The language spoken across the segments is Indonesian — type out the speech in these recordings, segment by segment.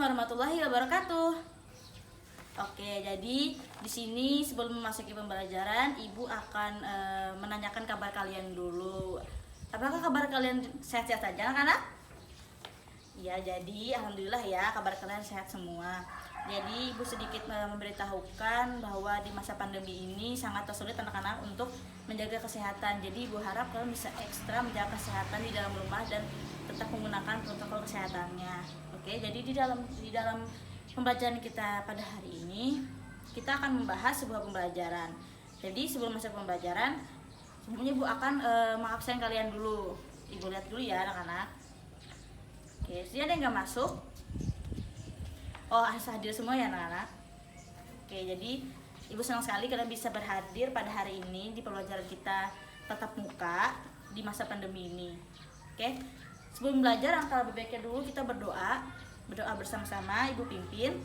warahmatullahi wabarakatuh. Oke, jadi di sini sebelum memasuki pembelajaran, Ibu akan menanyakan kabar kalian dulu. Apakah kabar kalian sehat-sehat saja, anak-anak? Ya, jadi alhamdulillah ya, kabar kalian sehat semua. Jadi Ibu sedikit memberitahukan bahwa di masa pandemi ini sangat tersulit anak-anak untuk menjaga kesehatan. Jadi Ibu harap kalian bisa ekstra menjaga kesehatan di dalam rumah dan tetap menggunakan protokol kesehatannya. Oke, jadi di dalam pembelajaran kita pada hari ini kita akan membahas sebuah pembelajaran. Jadi sebelum masuk pembelajaran, sebelumnya Ibu akan mengabsen kalian dulu. Ibu lihat dulu ya anak-anak. Oke, sini ada yang nggak masuk? Oh, hadir semua ya anak-anak. Oke, jadi Ibu senang sekali kalian bisa berhadir pada hari ini di pembelajaran kita tatap muka di masa pandemi ini. Oke, sebelum belajar angka lebih baiknya dulu kita berdoa bersama-sama. Ibu pimpin.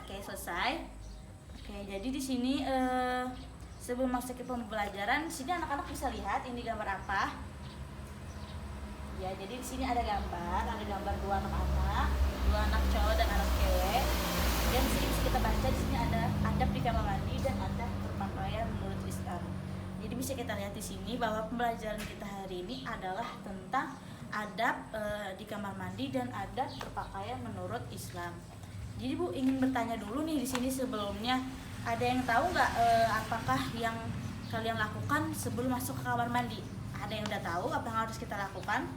Oke, selesai. Oke, jadi di sini sebelum masuk ke pembelajaran, sini anak-anak bisa lihat ini gambar apa? Ya, jadi di sini ada gambar dua anak cowok dan anak cewek. Dan di sini bisa kita baca, di sini ada adab di kamar mandi dan adab berpakaian menurut Islam. Jadi bisa kita lihat di sini bahwa pembelajaran kita hari ini adalah tentang adab di kamar mandi dan adab berpakaian menurut Islam. Jadi Bu ingin bertanya dulu nih di sini sebelumnya, ada yang tahu nggak apakah yang kalian lakukan sebelum masuk ke kamar mandi? Ada yang udah tahu apa yang harus kita lakukan?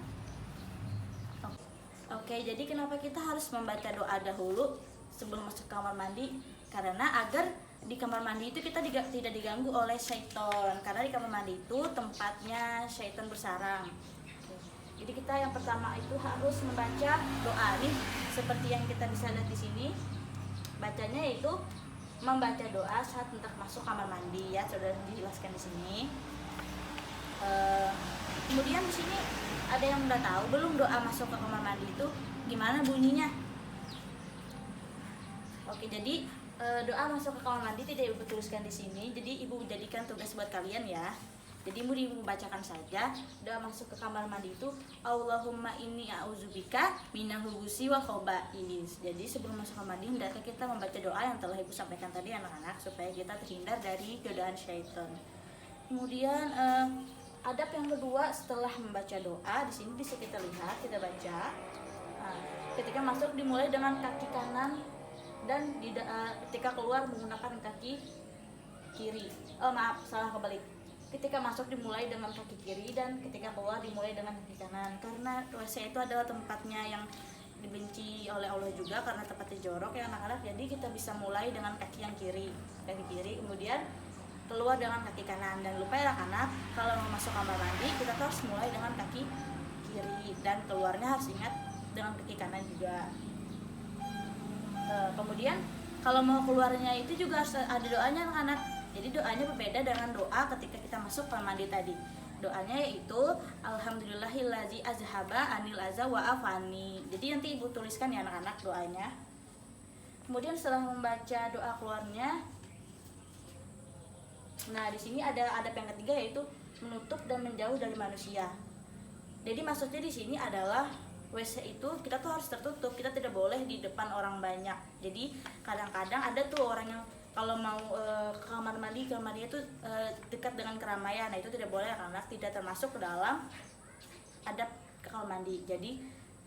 Oke, jadi kenapa kita harus membaca doa dahulu sebelum masuk ke kamar mandi? Karena agar di kamar mandi itu kita tidak diganggu oleh syaitan. Karena di kamar mandi itu tempatnya syaitan bersarang. Jadi kita yang pertama itu harus membaca doa nih, seperti yang kita bisa lihat di sini. Bacanya yaitu membaca doa saat hendak masuk kamar mandi ya, sudah dijelaskan di sini. Kemudian di sini ada yang udah tahu belum doa masuk ke kamar mandi itu gimana bunyinya? Oke, jadi doa masuk ke kamar mandi tidak Ibu tuliskan di sini. Jadi Ibu jadikan tugas buat kalian ya. Jadi Ibu bacakan saja doa masuk ke kamar mandi itu, Allahumma inni a'udzubika minal khubuthi wal khaba'is. Jadi sebelum masuk kamar mandi hendaknya kita membaca doa yang telah Ibu sampaikan tadi anak-anak, supaya kita terhindar dari godaan syaitan. Kemudian adab yang kedua setelah membaca doa, di sini bisa kita lihat, kita baca. Ketika masuk dimulai dengan kaki kanan dan ketika keluar menggunakan kaki kiri. Salah kebalik. Ketika masuk dimulai dengan kaki kiri dan ketika keluar dimulai dengan kaki kanan. Karena WC itu adalah tempatnya yang dibenci oleh Allah juga karena tempatnya jorok ya anak-anak. Jadi kita bisa mulai dengan kaki kiri, kemudian keluar dengan kaki kanan. Dan lupa ya anak-anak, kalau mau masuk kamar mandi kita harus mulai dengan kaki kiri dan keluarnya harus ingat dengan kaki kanan juga. Kemudian kalau mau keluarnya itu juga harus ada doanya anak-anak. Jadi doanya berbeda dengan doa ketika kita masuk kamar mandi tadi. Doanya yaitu alhamdulillahillazi azhaba anil aza wa afani. Jadi nanti Ibu tuliskan ya anak-anak doanya. Kemudian setelah membaca doa keluarnya, nah di sini ada adab yang ketiga yaitu menutup dan menjauh dari manusia. Jadi maksudnya di sini adalah WC itu kita tuh harus tertutup, kita tidak boleh di depan orang banyak. Jadi kadang-kadang ada tuh orang yang kalau mau ke kamar mandi itu dekat dengan keramaian. Nah itu tidak boleh karena tidak termasuk ke dalam adab ke kamar mandi. Jadi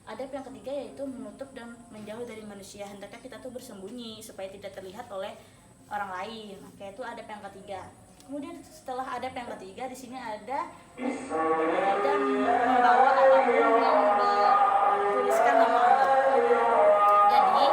adab yang ketiga yaitu menutup dan menjauh dari manusia. Hendaknya kita tuh bersembunyi supaya tidak terlihat oleh orang lain. Oke, itu adab yang ketiga. Kemudian setelah adab yang ketiga di sini ada membawa apapun yang bertuliskan nama Allah. Jadi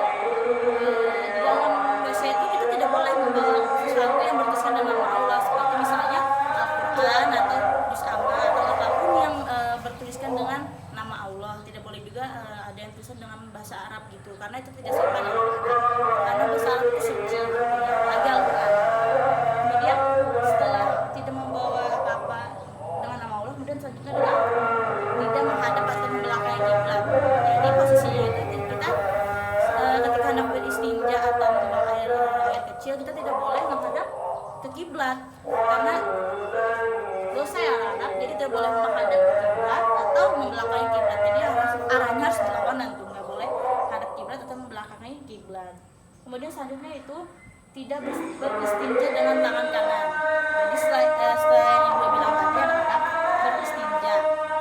di dalam WC itu kita tidak boleh membawa sesuatu yang bertuliskan nama Allah, seperti misalnya Al-Quran atau juz amma atau apapun yang bertuliskan dengan nama Allah. Tidak boleh juga ada yang tulisan dengan bahasa Arab gitu, karena itu tidak sopan. Karena bahasa Arab itu suci, agak Al-Quran. Kemudian setelah tidak membawa apa-apa dengan nama Allah, kemudian selanjutnya adalah tidak menghadap atau membelakangi kiblat. Jadi posisinya itu kita ketika hendak beristinja atau membuang air kecil, kita tidak boleh menghadap ke kiblat karena dosa ya anak-anak. Jadi tidak boleh menghadap ke kiblat atau membelakangi kiblat. Jadi arahnya harus harus berlawanan tuh, nggak boleh hadap kiblat atau membelakangi kiblat. Kemudian selanjutnya itu tidak beristinja dengan tangan kanan. Jadi setelah yang ibu bilang tadi anak-anak beristinja.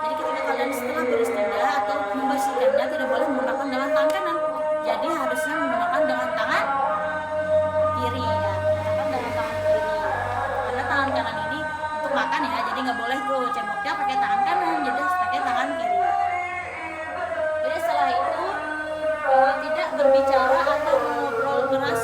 Jadi ketika kalian setelah beristinja atau membersihkannya tidak boleh menggunakan dengan tangan kanan. Jadi harusnya menggunakan dengan tangan kiri ya, menggunakan dengan tangan kiri. Karena tangan kanan ini untuk makan ya, jadi nggak boleh tuh ceboknya pakai tangan kanan, jadi harus pakai tangan kiri. Jadi setelah itu tidak berbicara atau mengobrol keras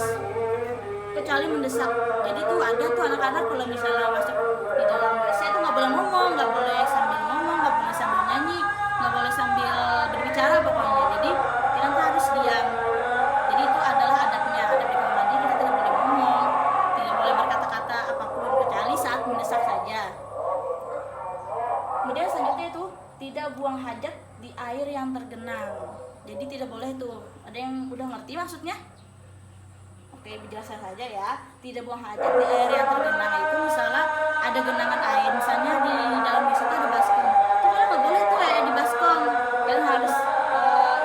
kecuali mendesak. Jadi tuh ada tuh anak-anak kalau misalnya masuk di dalam WC itu nggak boleh ngomong, nggak boleh sambil ngomong, nggak boleh sambil nyanyi, nggak boleh sambil berbicara pokoknya. Jadi kita harus diam. Jadi itu adalah adabnya, adab di kamar mandi. Kita tidak boleh ngomong, tidak boleh berkata-kata apapun kecuali saat mendesak saja. Kemudian selanjutnya itu tidak buang hajat di air yang tergenang. Jadi tidak boleh tuh. Ada yang udah ngerti maksudnya? Oke, dijelaskan saja ya. Tidak buang hajat di air yang tergenang itu misalnya ada genangan air, misalnya di dalam WC itu ada baskom. Itu kan nggak boleh tuh kayak di baskom. Kalian harus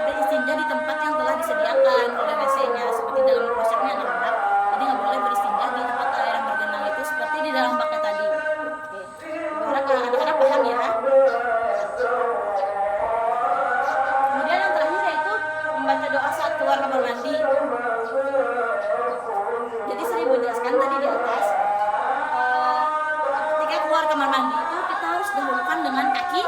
beristinja di tempat yang telah disediakan oleh WC-nya, seperti dalam klosetnya anak-anak. Jadi nggak boleh beristinja di tempat air yang bergenang itu seperti di dalam bucket tadi. Oke, anak-anak paham ya. Kemudian yang terakhir yaitu membaca doa saat keluar kamar mandi. Jadi sering jelaskan tadi di atas, ketika keluar kamar mandi itu kita harus dahulukan dengan kaki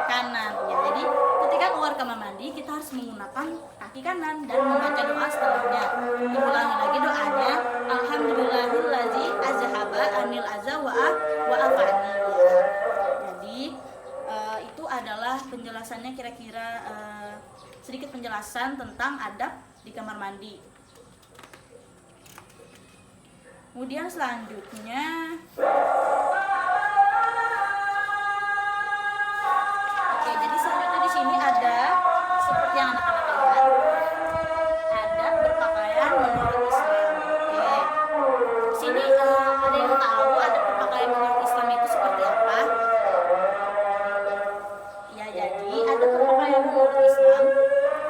kanan ya. Jadi ketika keluar kamar mandi kita harus menggunakan kaki kanan dan membaca doa setelahnya. Diulangi lagi doanya, alhamdulillahillazi azhaba anil azza wa afani ya. Jadi itu adalah penjelasannya, kira-kira sedikit penjelasan tentang adab di kamar mandi. Kemudian selanjutnya, oke, jadi selanjutnya di sini ada seperti yang anak-anak lihat, ada berpakaian menurut Islam. Oke, di sini ada yang tahu ada berpakaian menurut Islam itu seperti apa? Ya, jadi ada berpakaian menurut Islam.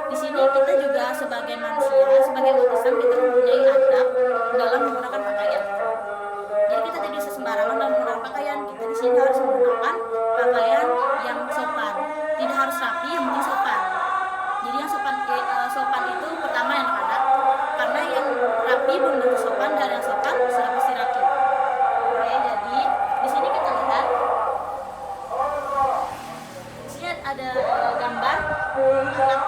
Di sini kita juga sebagai manusia, sebagai umat Islam, kita mempunyai adab dalam menggunakan pakaian. Jadi kita tidak bisa sembarangan dalam menggunakan pakaian. Kita di sini harus menggunakan pakaian yang sopan. Tidak harus rapi, yang penting sopan. Jadi yang sopan itu pertama yang anak-anak, karena yang rapi belum tentu sopan, dan yang sopan sudah pasti rapi. Oke, jadi di sini kita lihat, di sini ada gambar anak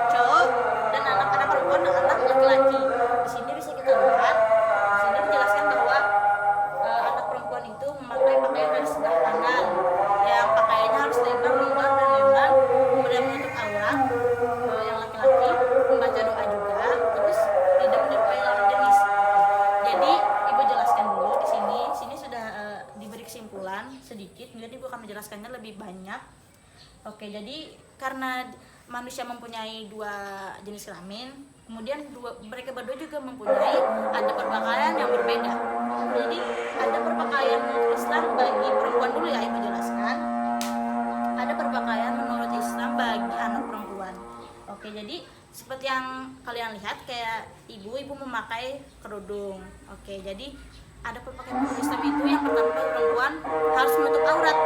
cowok dan anak-anak perempuan dan anak laki-laki. Di sini bisa kita lihat, di sini dijelaskan bahwa anak perempuan itu memakai pakaian dari sebelah kanan, yang pakaiannya harus lebar, longgar dan lebar, kemudian menutup aurat. Yang laki-laki membaca doa juga, terus tidak menyerupai lawan jenis. Jadi ibu jelaskan dulu di sini. Sini sudah diberi kesimpulan sedikit, jadi ibu akan menjelaskannya lebih banyak. Oke, jadi karena manusia mempunyai dua jenis kelamin, kemudian mereka berdua juga mempunyai ada berpakaian yang berbeda. Jadi ada berpakaian menurut Islam bagi perempuan dulu ya, ibu jelaskan. Ada berpakaian menurut Islam bagi anak perempuan. Oke, jadi seperti yang kalian lihat, kayak ibu memakai kerudung. Oke, jadi ada berpakaian menurut Islam itu yang pertama, perempuan harus menutup aurat.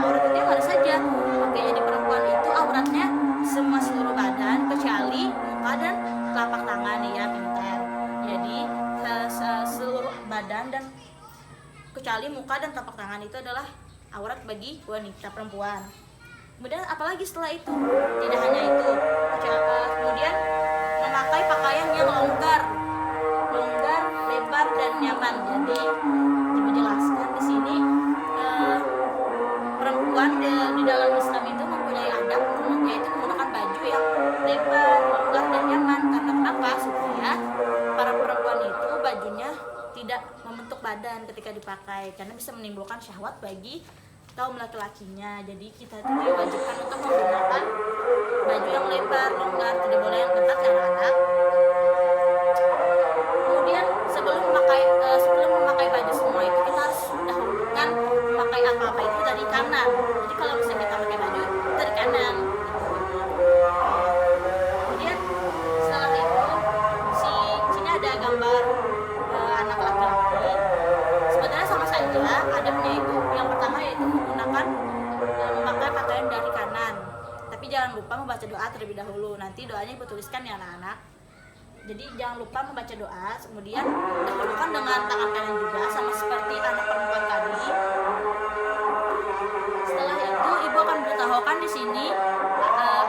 Aurat itu yang mana saja. Oke, jadi perempuan itu auratnya semua seluruh badan kecuali muka dan telapak tangan ya, pintar. Jadi seluruh badan dan kecuali muka dan telapak tangan itu adalah aurat bagi wanita perempuan. Kemudian apalagi setelah itu, tidak hanya itu, kemudian memakai pakaian yang longgar, lebar dan nyaman. Jadi ibu jelaskan di sini, perempuan di dalam Islam itu mempunyai adab, yaitu menggunakan baju yang lebar, longgar dan nyaman. Karena kenapa? Supaya para perempuan itu bajunya tidak membentuk badan ketika dipakai, karena bisa menimbulkan syahwat bagi kaum laki-lakinya. Jadi kita itu diwajibkan untuk menggunakan baju yang lebar, longgar, tidak boleh yang ketat ya anak-anak. Kemudian sebelum memakai baju semua itu kita harus dahulukan memakai apa-apa itu dari kanan. Jadi kalau misalnya kita pakai baju dari kanan. jangan lupa membaca doa terlebih dahulu. Nanti doanya ibu tuliskan ya anak-anak. Jadi jangan lupa membaca doa, kemudian dahulukan dengan tangan kanan juga sama seperti anak perempuan tadi. Setelah itu ibu akan beritahukan di sini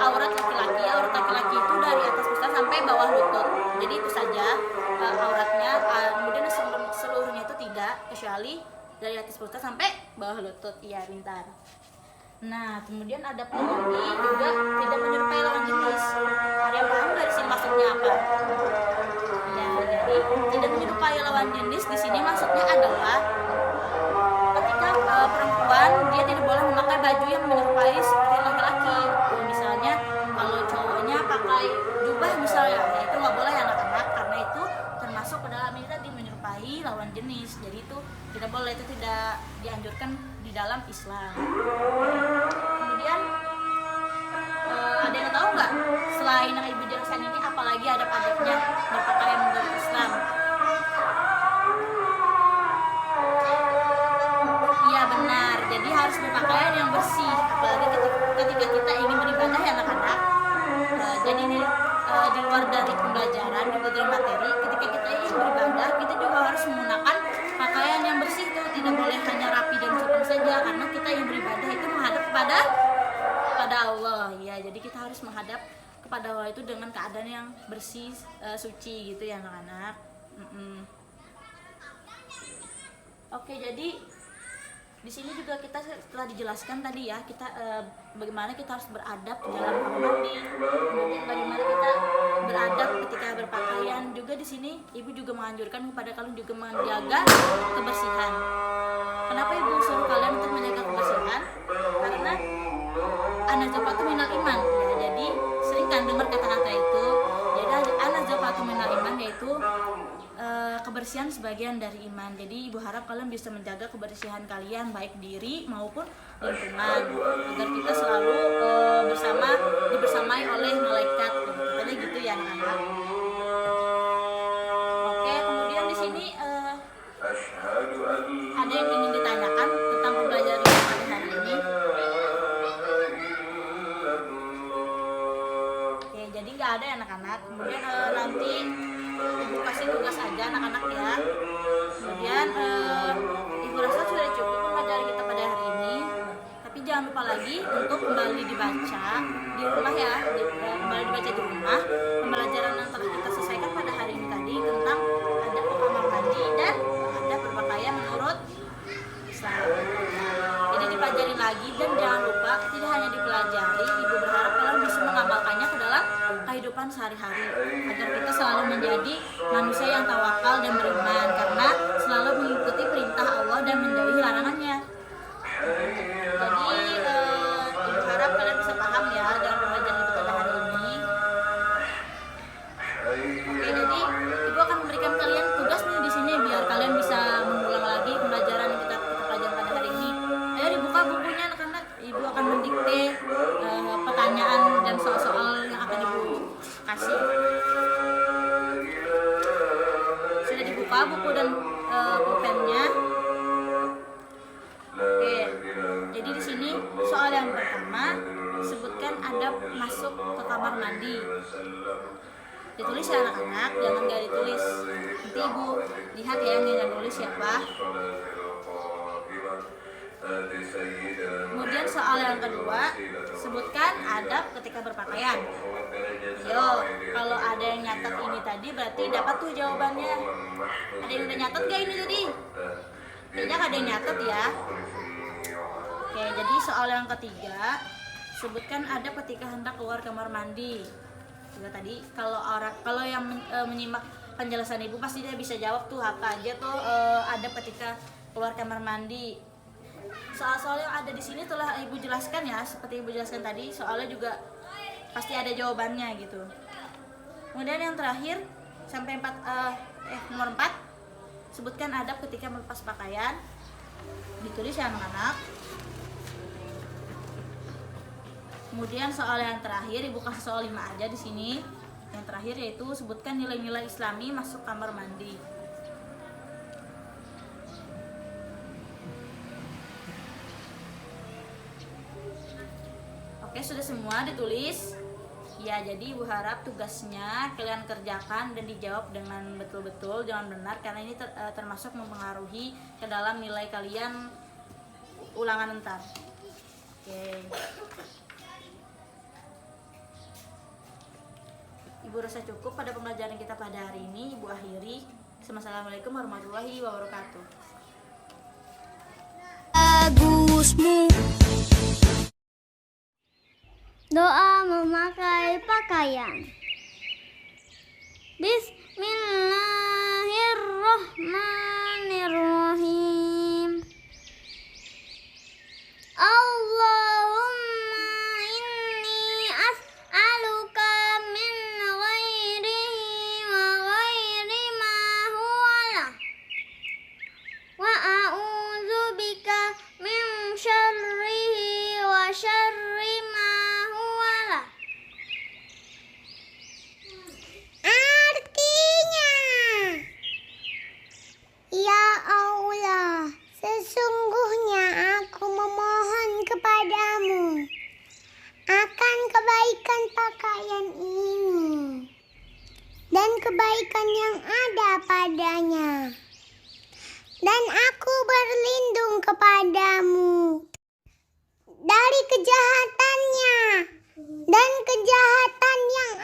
aurat laki-laki. Aurat laki-laki itu dari atas pusar sampai bawah lutut. Jadi itu saja auratnya. Kemudian seluruhnya itu tidak, kecuali dari atas pusar sampai bawah lutut. Iya, pintar. Nah, kemudian ada pun lagi juga tidak menyerupai lawan jenis. Ada yang paham dari sini maksudnya apa? Ya, jadi tidak menyerupai lawan jenis di sini maksudnya adalah ketika perempuan dia tidak boleh memakai baju yang menyerupai seperti laki-laki. Misalnya kalau cowoknya pakai jubah misalnya, ya itu nggak boleh anak-anak, karena itu termasuk ke dalam ini tadi menyerupai lawan jenis. Jadi itu tidak boleh, itu tidak dianjurkan di dalam Islam. Kemudian ada yang tahu nggak selain yang ibu jelaskan ini apalagi adab-adabnya berpakaian menurut Islam? Iya benar, jadi harus berpakaian yang bersih, apalagi ketika kita ingin beribadah ya anak-anak. Jadi ini di luar dari pembelajaran, di luar dari materi, ketika kita ingin beribadah kita juga harus menggunakan pakaian yang bersih tuh, tidak boleh hanya rapi dan sopan saja, karena kita yang beribadah itu menghadap kepada Allah ya. Jadi kita harus menghadap kepada Allah itu dengan keadaan yang bersih, suci gitu ya anak-anak. Oke, jadi di sini juga kita telah dijelaskan tadi ya, kita bagaimana kita harus beradab dalam kamar mandi, kemudian bagaimana kita beradab ketika berpakaian. Juga di sini ibu juga menganjurkan kepada kalian juga menjaga kebersihan. Kenapa ibu suruh kalian untuk menjaga kebersihan? Karena an-nazafatu minal iman ya. Jadi sering kan dengar kata-kata itu. Jadi an-nazafatu minal iman yaitu kebersihan sebagian dari iman. Jadi ibu harap kalian bisa menjaga kebersihan kalian baik diri maupun lingkungan, agar kita selalu dibersamai oleh malaikat. Katanya gitu ya anak-anak. Oke, kemudian di sini ada yang ingin ditanyakan tentang pembelajaran pada hari ini. Oke, jadi nggak ada ya anak-anak. Kemudian nanti ibu kasih tugas aja anak-anak ya. Kemudian ibu rasa sudah cukup pembelajaran kita pada hari ini. Tapi jangan lupa lagi untuk kembali dibaca di rumah ya. Kembali dibaca di rumah pembelajaran yang telah kita selesaikan pada hari ini tadi tentang adab kamar mandi dan adab berpakaian menurut Islam. Jadi dipelajari lagi dan jangan lupa tidak hanya dipelajari, ibu berharap kalian bisa mengamalkannya ke dalam kehidupan sehari-hari agar kita selalu menjadi manusia yang tawakal dan beriman, karena selalu mengikuti perintah Allah dan menjauhi larangannya. Jadi ibu harap kalian bisa paham ya dalam pembelajaran kita pada hari ini. Oke, jadi ibu akan memberikan kalian tugas nih di sini biar kalian bisa mengulang lagi pembelajaran yang kita pelajari pada hari ini. Ayo dibuka bukunya anak-anak. Ibu akan mendikte pertanyaan dan soal-soal yang akan ibu kasih. Sudah dibuka buku dan pulpennya. Oke, jadi di sini soal yang pertama, sebutkan adab masuk ke kamar mandi. Ditulis ya anak-anak, jangan nggak ditulis. Nanti ibu lihat ya yang nggak nulis siapa. Kemudian soal yang kedua, sebutkan adab ketika berpakaian. Yo, kalau ada yang nyatat ini tadi berarti dapat tuh jawabannya. Ada yang udah nyatat gak ini tadi? Kayaknya ada yang nyatat ya. Oke, jadi soal yang ketiga, sebutkan adab ketika hendak keluar kamar mandi. Juga tadi kalau yang menyimak penjelasan ibu pasti dia bisa jawab tuh apa aja tuh adab ketika keluar kamar mandi. Soal-soal yang ada di sini telah ibu jelaskan ya, seperti ibu jelaskan tadi, soalnya juga pasti ada jawabannya gitu. Kemudian yang terakhir sampai nomor 4, sebutkan adab ketika melepas pakaian. Ditulis ya anak-anak. Kemudian soal yang terakhir ibu kasih soal 5 aja di sini. Yang terakhir yaitu sebutkan nilai-nilai Islami masuk kamar mandi. Oke, sudah semua ditulis? Ya, jadi Ibu harap tugasnya kalian kerjakan dan dijawab dengan betul-betul, jangan benar, karena ini termasuk mempengaruhi ke dalam nilai kalian ulangan ntar. Oke. Ibu rasa cukup pada pembelajaran kita pada hari ini. Ibu akhiri. Assalamualaikum warahmatullahi wabarakatuh. Bagusmu. Doa memakai pakaian. Bismillahirrahmanirrahim. Allahumma inni as'aluka min ghairihi wa ghairi ma huwalah, wa a'udzubika min syarrihi wa syarri ma huwalah. Artinya, ya Allah, sesungguhnya aku memohon kepadamu akan kebaikan pakaian ini dan kebaikan yang ada padanya. Dan aku berlindung kepadamu dari kejahatannya dan kejahatan yang